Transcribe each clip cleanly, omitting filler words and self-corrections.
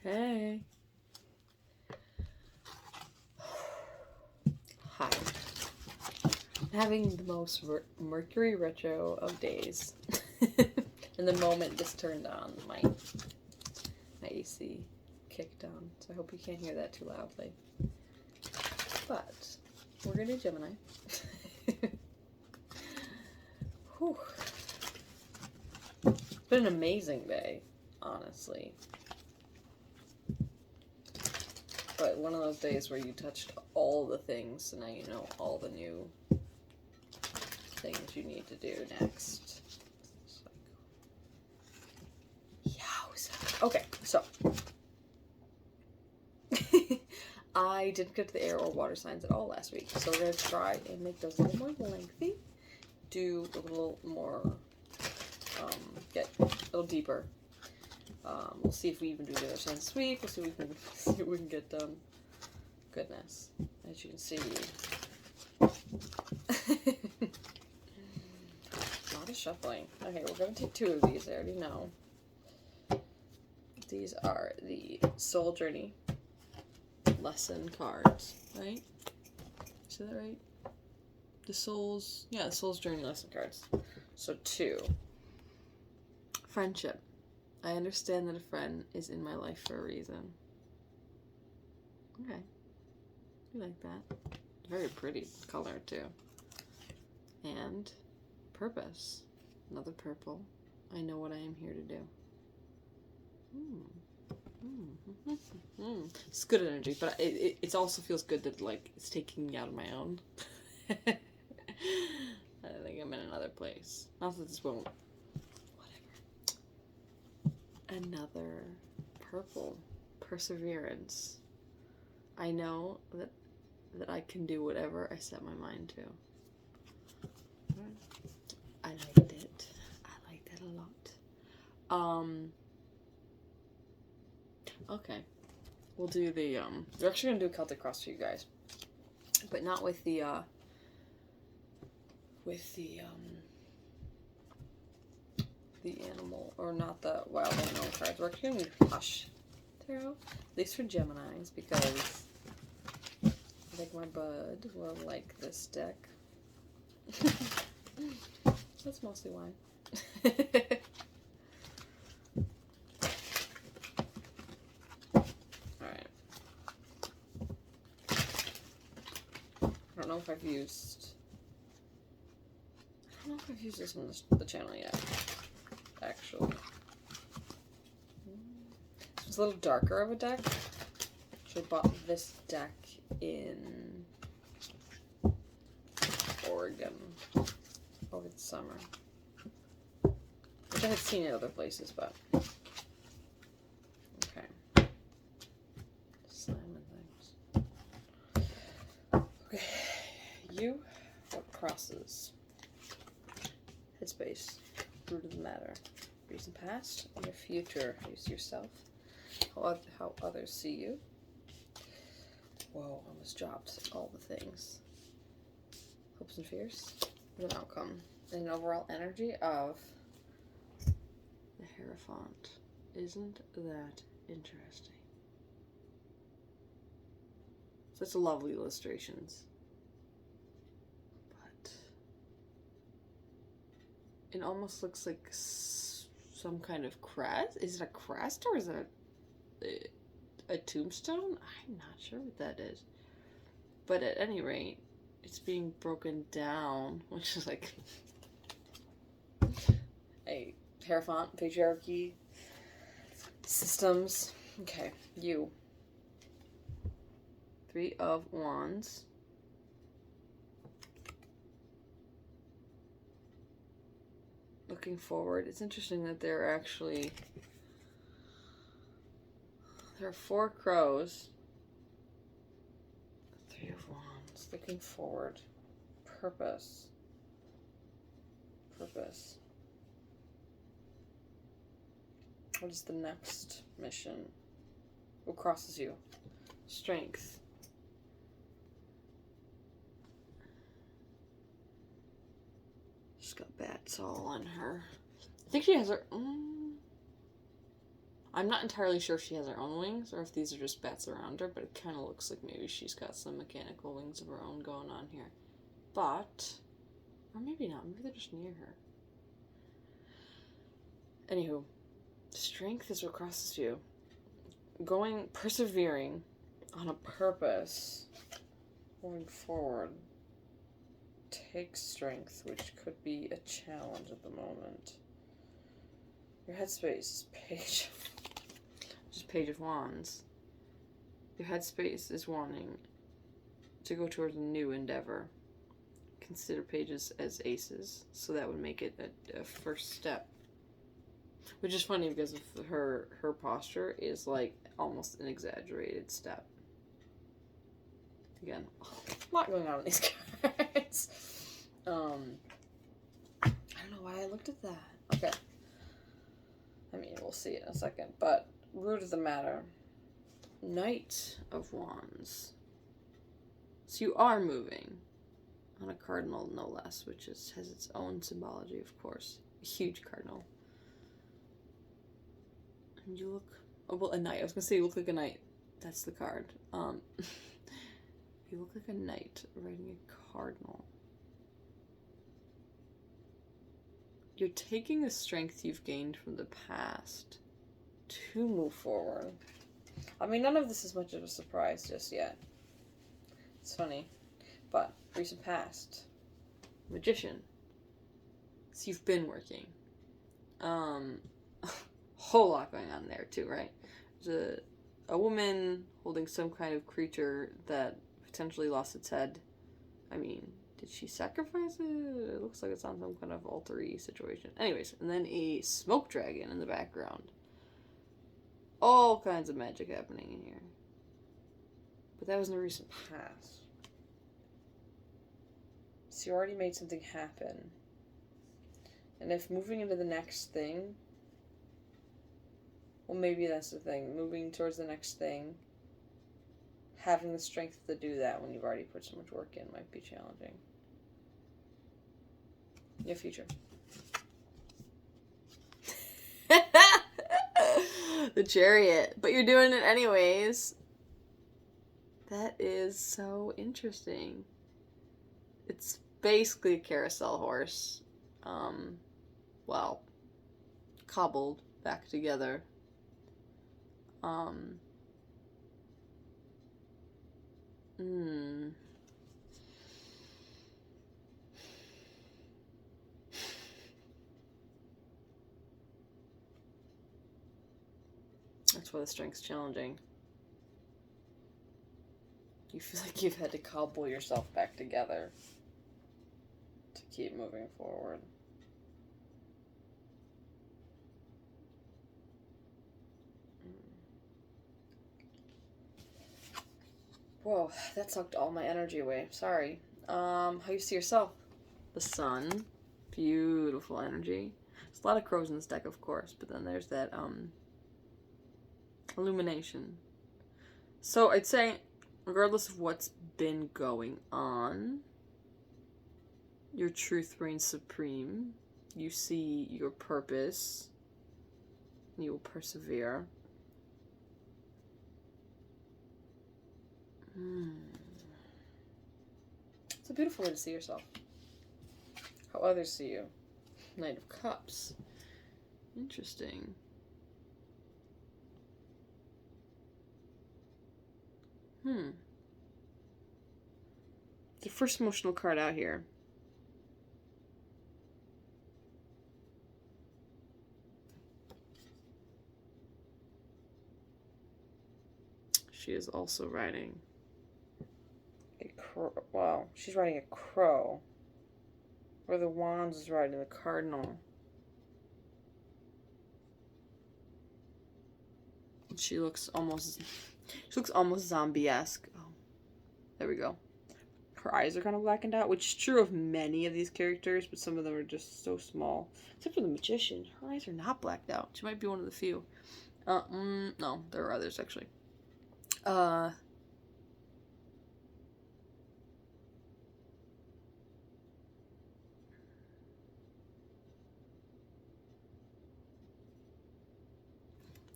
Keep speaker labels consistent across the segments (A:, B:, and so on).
A: Hey. Hi. Having the most Mercury retro of days. And the moment just turned on, my AC kicked on. So I hope you can't hear that too loudly. But we're going to do Gemini. Whew. It's been an amazing day, honestly. But one of those days where you touched all the things, so now you know all the new things you need to do next. Yowza. Okay, so I didn't get to the air or water signs at all last week, so we're going to try and make those a little more lengthy, do a little more, get a little deeper. We'll see if we even do the other signs this week. We'll see if we can get done. Goodness, as you can see, a lot of shuffling. Okay, we're going to take two of these. I already know. These are the Soul Journey lesson cards, right? Is that right? The Soul's Journey lesson cards. So two. Friendship. I understand that a friend is in my life for a reason. Okay. I like that. Very pretty color, too. And purpose. Another purple. I know what I am here to do. It's good energy, but it also feels good that, like, it's taking me out of my own. I think I'm in another place. Not that this won't... Another purple. Perseverance. I know that I can do whatever I set my mind to. I liked it. I liked it a lot. Okay. We'll do the, we're actually gonna do a Celtic cross for you guys. But not with the animal, or not the wild animal cards. We're actually going to do Hush Tarot, at least for Geminis, because I think my bud will like this deck. That's mostly why. Alright. I don't know if I've used this on the channel yet. Actually, it's a little darker of a deck. Actually bought this deck in Oregon over the summer, which I had seen in other places, but okay. Slamming things. Okay, you, what crosses? Headspace. Root of the matter. Recent past and your future. Use yourself. How others see you. Whoa, almost dropped all the things. Hopes and fears. An outcome. And an overall energy of the Hierophant. Isn't that interesting? Such lovely illustrations. It almost looks like some kind of crest. Is it a crest or is it a tombstone? I'm not sure what that is. But at any rate, it's being broken down, which is like a Hierophant, patriarchy, systems. Okay, you. Three of Wands. Looking forward. It's interesting that there are 4 crows. Three of Wands. Looking forward. Purpose. Purpose. What is the next mission? What crosses you? Strength. She's got bats all on her. I think she has her...
B: I'm not entirely sure if she has her own wings or if these are just bats around her, but it kind of looks like maybe she's got some mechanical wings of her own going on here. But, or maybe not, maybe they're just near her. Anywho, strength is what crosses you. Persevering on a purpose, moving forward, takes strength, which could be a challenge at the moment. Your headspace is Page of Wands. Your headspace is wanting to go towards a new endeavor. Consider pages as aces, so that would make it a first step. Which is funny because of her posture is like almost an exaggerated step. Again, a lot going on in these cards. I don't know why I looked at that. Okay. I mean, we'll see in a second. But, root of the matter. Knight of Wands. So you are moving. On a cardinal, no less, which has its own symbology, of course. A huge cardinal. And you look... Oh, well, a knight. I was going to say you look like a knight. That's the card. You look like a knight riding a cardinal. You're taking the strength you've gained from the past to move forward. I mean, none of this is much of a surprise just yet. It's funny. But, recent past. Magician. So you've been working. Whole lot going on there too, right? There's a woman holding some kind of creature that potentially lost its head. I mean, did she sacrifice it? It looks like it's on some kind of altar-y situation. Anyways, and then a smoke dragon in the background. All kinds of magic happening in here. But that was in the recent past. So you already made something happen. And if moving into the next thing... Well, maybe that's the thing. Moving towards the next thing... Having the strength to do that when you've already put so much work in might be challenging. Your future. The Chariot. But you're doing it anyways. That is so interesting. It's basically a carousel horse. Well, cobbled back together. That's why the strength's challenging. You feel like you've had to cobble yourself back together to keep moving forward. Whoa, that sucked all my energy away. Sorry. How you see yourself? The sun. Beautiful energy. There's a lot of crows in this deck, of course, but then there's that, illumination. So I'd say, regardless of what's been going on, your truth reigns supreme. You see your purpose. And you will persevere. It's a beautiful way to see yourself. How others see you. Knight of Cups. Interesting. The first emotional card out here. She is also riding a crow. Wow, she's riding a crow. Where the Wands is riding the Cardinal. She looks almost zombie-esque. Oh, there we go. Her eyes are kind of blackened out, which is true of many of these characters, but some of them are just so small. Except for the Magician. Her eyes are not blacked out. She might be one of the few. No, there are others, actually.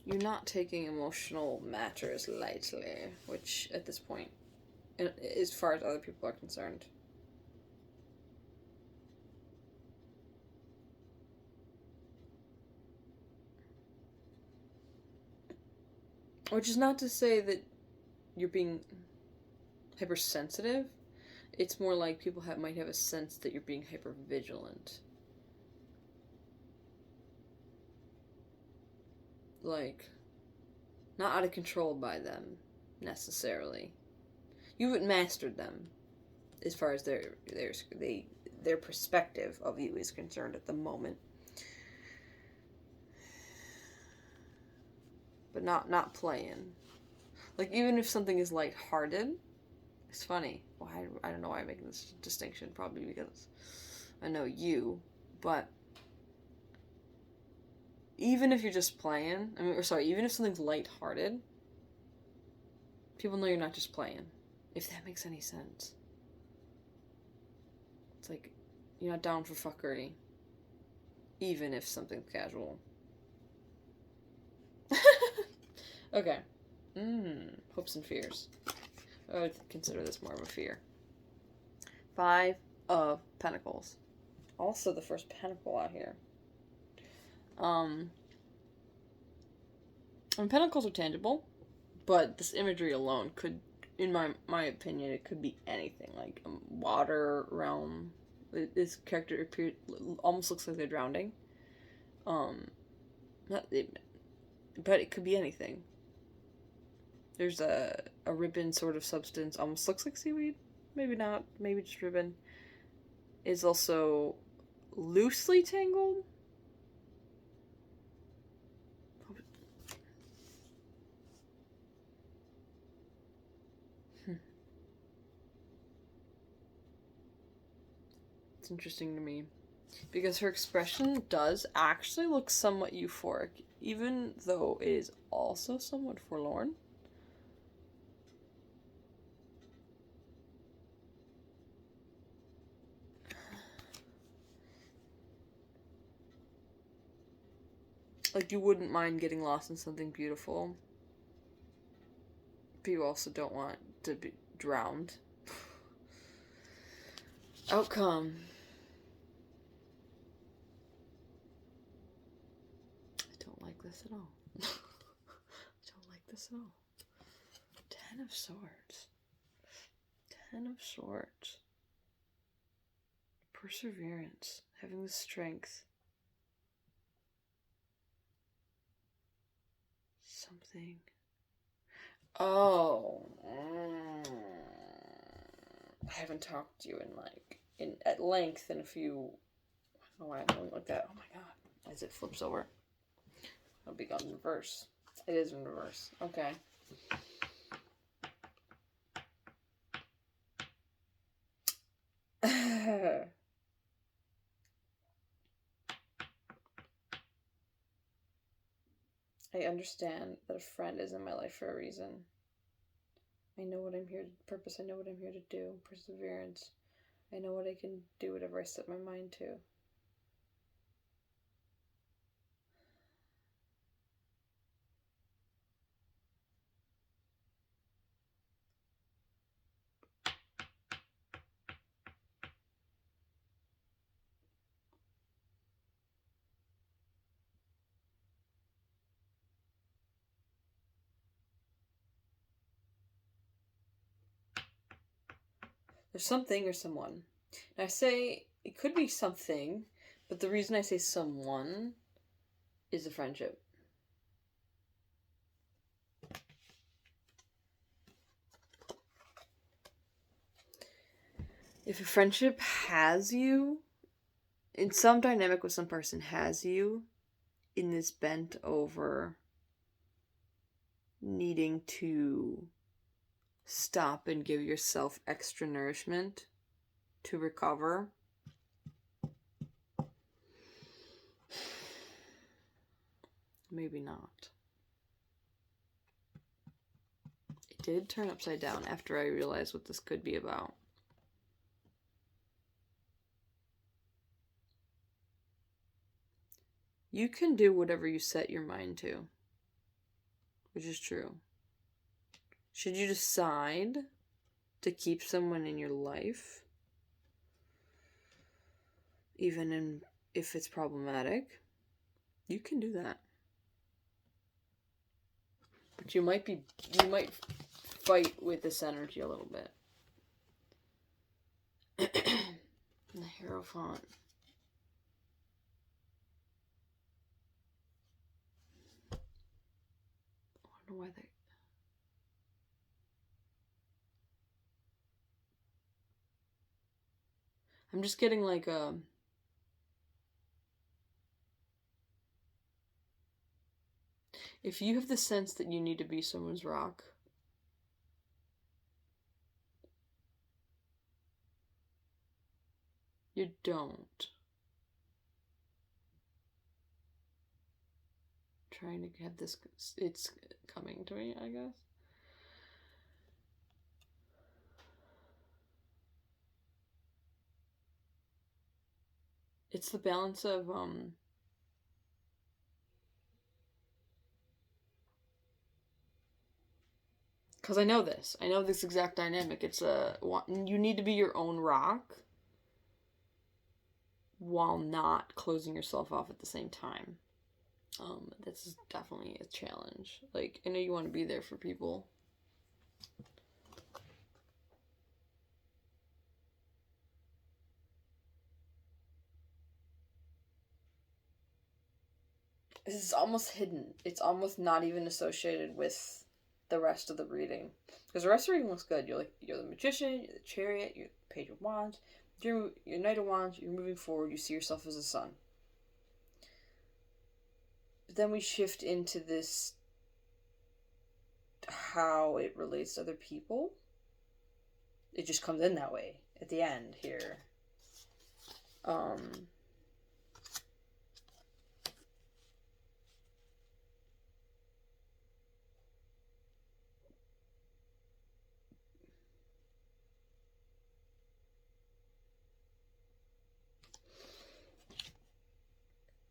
B: You're not taking emotional matters lightly, which at this point, as far as other people are concerned. Which is not to say that you're being hypersensitive. It's more like people might have a sense that you're being hypervigilant. Like, not out of control by them, necessarily. You haven't mastered them, as far as their perspective of you is concerned at the moment. But not playing. Like, even if something is lighthearted, it's funny. Well, I don't know why I'm making this distinction. Probably because I know you, but even if you're just playing, even if something's lighthearted, people know you're not just playing. If that makes any sense. It's like, you're not down for fuckery. Even if something's casual. Okay. Hopes and fears. I would consider this more of a fear. 5 of Pentacles. Also the first pentacle out here. And pentacles are tangible, but this imagery alone could, in my opinion, it could be anything. Like water realm. This character almost looks like they're drowning. But it could be anything. There's a ribbon sort of substance, almost looks like seaweed. Maybe not. Maybe just ribbon. Is also loosely tangled. It's interesting to me. Because her expression does actually look somewhat euphoric, even though it is also somewhat forlorn. Like, you wouldn't mind getting lost in something beautiful, but you also don't want to be drowned. Outcome. I don't like this at all. I don't like this at all. 10 of Swords. 10 of Swords. Perseverance. Having the strength. Something. Oh. I haven't talked to you at length in a few. I don't know why I'm going like that. Oh my god. As it flips over. It'll be gone in reverse. It is in reverse. Okay. I understand that a friend is in my life for a reason. I know what I'm here to purpose. I know what I'm here to do. Perseverance. I know what I can do, whatever I set my mind to. There's something or someone. And I say it could be something, but the reason I say someone is a friendship. If a friendship has you, in some dynamic with some person has you in this bent over needing to stop and give yourself extra nourishment to recover. Maybe not. It did turn upside down after I realized what this could be about. You can do whatever you set your mind to. which is true. Should you decide to keep someone in your life, even if it's problematic, you can do that. But you might fight with this energy a little bit. The Hierophant. I wonder why they... I'm just getting like a... If you have the sense that you need to be someone's rock, you don't. Trying to have this... It's coming to me, I guess. It's the balance of, because I know this exact dynamic. It's you need to be your own rock while not closing yourself off at the same time. This is definitely a challenge. Like, I know you want to be there for people. This is almost hidden. It's almost not even associated with the rest of the reading. Because the rest of the reading looks good. You're the Magician, you're the Chariot, you're the Page of Wands, you're Knight of Wands, you're moving forward, you see yourself as a sun. But then we shift into this, how it relates to other people. It just comes in that way at the end here.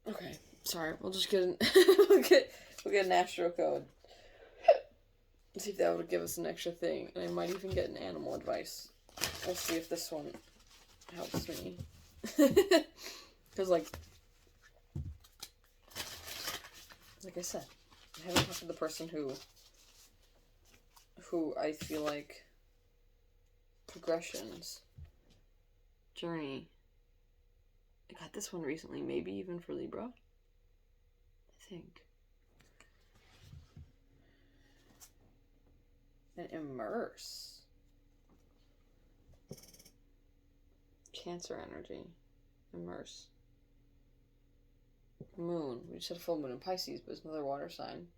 B: Okay, sorry. We'll just get we'll get an astro code. See if that would give us an extra thing, and I might even get an animal advice. We'll see if this one helps me. Because like I said, I haven't talked to the person who I feel like progressions journey. I got this one recently, maybe even for Libra. I think. And immerse. Cancer energy. Immerse. Moon. We just had a full moon in Pisces, but it's another water sign.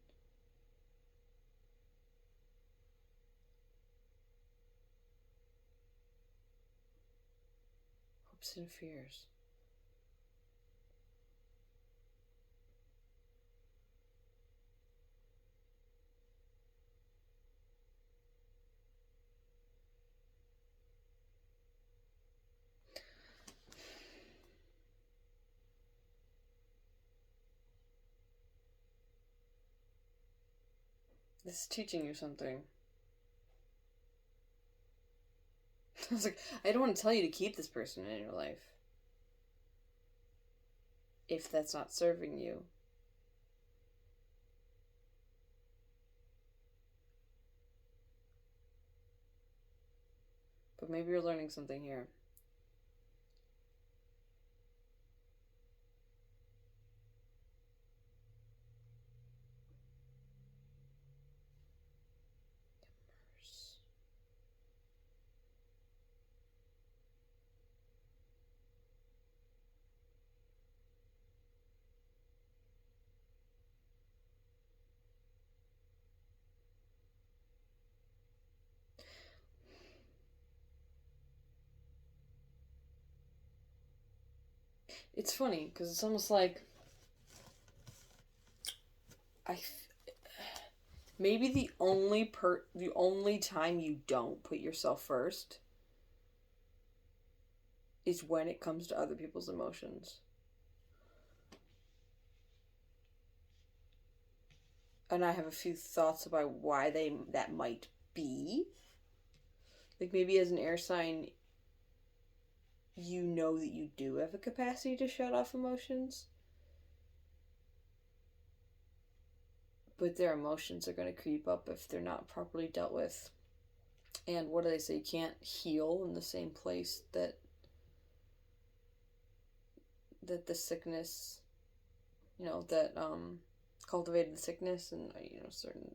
B: Hopes and fears. This is teaching you something. I was like, I don't want to tell you to keep this person in your life if that's not serving you. But maybe you're learning something here. It's funny because it's almost like maybe the only time you don't put yourself first is when it comes to other people's emotions.
A: and I have a few thoughts about why that might be. Like, maybe as an air sign, you know that you do have a capacity to shut off emotions. But their emotions are going to creep up if they're not properly dealt with. And what do they say? You can't heal in the same place that the sickness, that cultivated the sickness, and certain.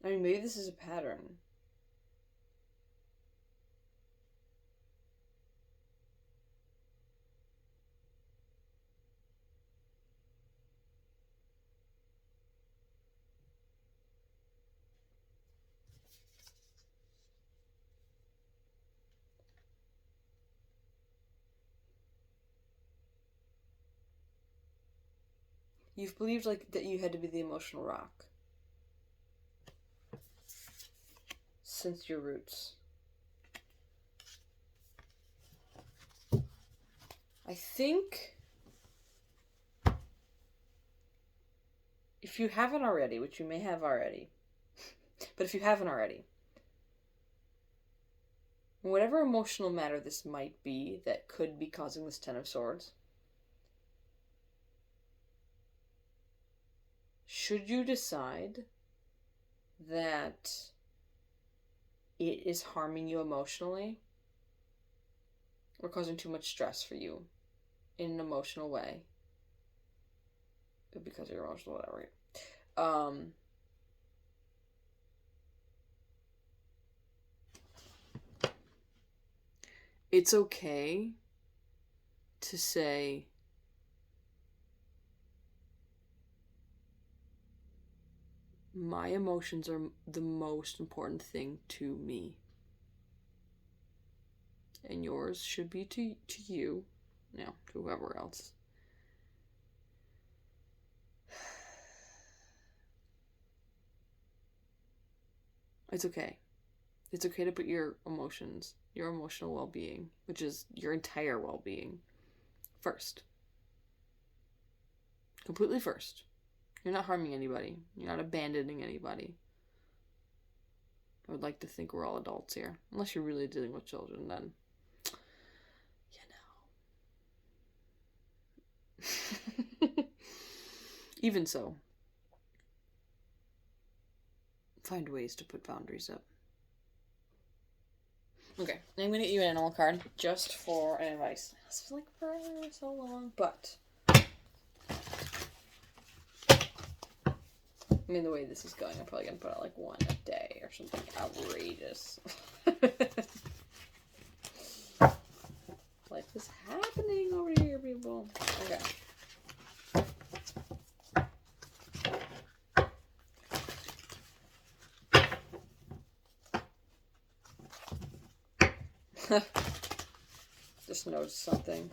A: I mean, maybe this is a pattern. You've believed like that you had to be the emotional rock since your roots. I think if you haven't already, which you may have already, but if you haven't already, whatever emotional matter this might be that could be causing this Ten of Swords, should you decide that it is harming you emotionally or causing too much stress for you in an emotional way, because you're emotional, whatever, it's okay to say, my emotions are the most important thing to me. And yours should be to you, to whoever else. It's okay. It's okay to put your emotions, your emotional well-being, which is your entire well-being, first. Completely first. You're not harming anybody. You're not abandoning anybody. I would like to think we're all adults here. Unless you're really dealing with children, then, Even so, find ways to put boundaries up. Okay, I'm going to get you an animal card just for an advice. This was like for so long, but I mean, the way this is going, I'm probably going to put out like one a day or something outrageous. Life is happening over here, people. Okay. Just noticed something.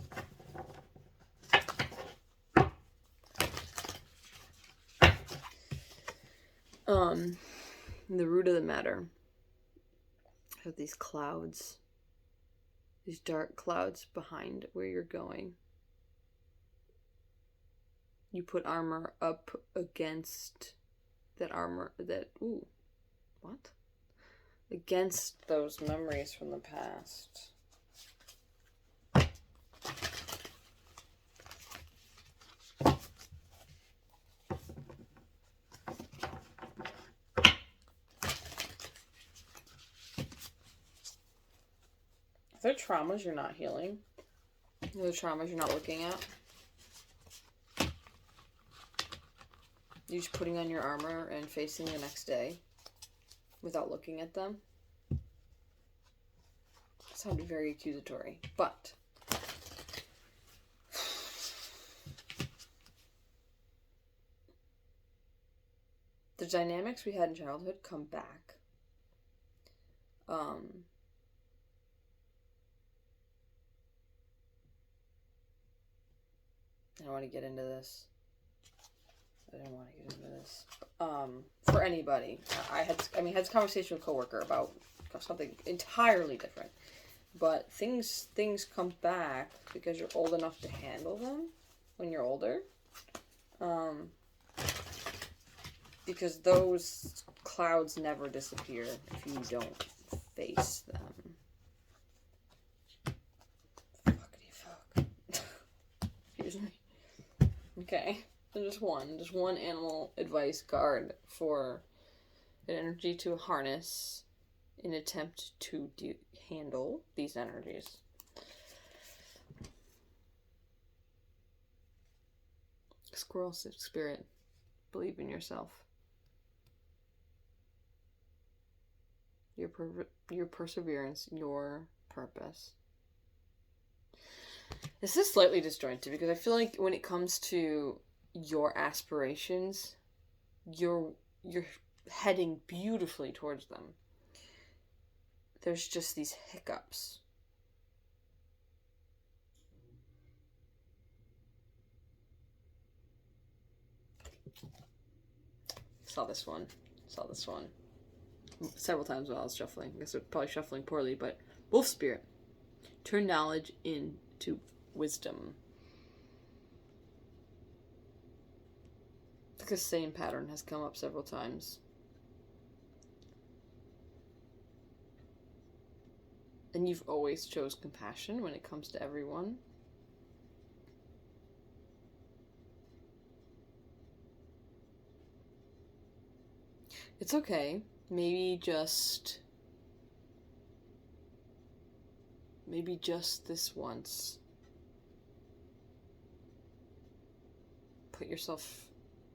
A: The root of the matter. I have these clouds. These dark clouds behind where you're going. You put armor up against that armor what? Against those memories from the past. Are there traumas you're not healing? Are there traumas you're not looking at? You're just putting on your armor and facing the next day without looking at them? That sounded very accusatory, but the dynamics we had in childhood come back. I don't want to get into this. For anybody. I had this conversation with a coworker about something entirely different. but things come back because you're old enough to handle them when you're older. Because those clouds never disappear if you don't face them. Fuckity fuck. Excuse me. Okay. So just one animal advice card for an energy to harness in attempt to handle these energies. Squirrel spirit, believe in yourself. Your perseverance, your purpose. This is slightly disjointed because I feel like when it comes to your aspirations, you're heading beautifully towards them. There's just these hiccups. Saw this one several times while I was shuffling. I guess I'm probably shuffling poorly, but wolf spirit. Turn knowledge into wisdom. The same pattern has come up several times. And you've always chose compassion when it comes to everyone. It's okay. Maybe just this once. Put yourself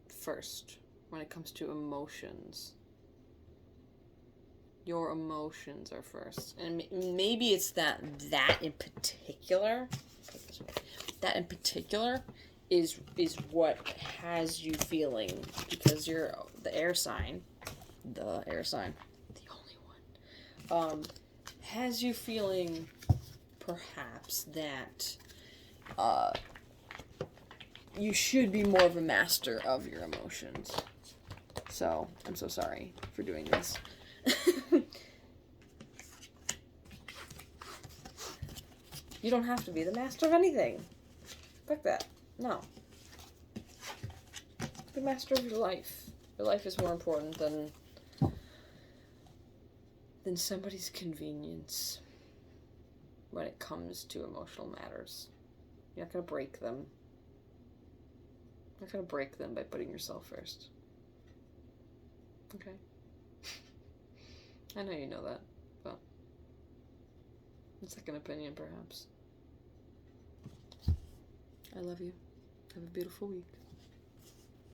A: first when it comes to emotions. Your emotions are first. And maybe it's that in particular, is what has you feeling, because you're the air sign, the only one, has you feeling perhaps that you should be more of a master of your emotions. So, I'm so sorry for doing this. You don't have to be the master of anything. Fuck that. No. Be master of your life. Your life is more important than somebody's convenience when it comes to emotional matters. You're not going to break them. You're not going to break them by putting yourself first. Okay? I know you know that, but a second opinion, perhaps. I love you. Have a beautiful week.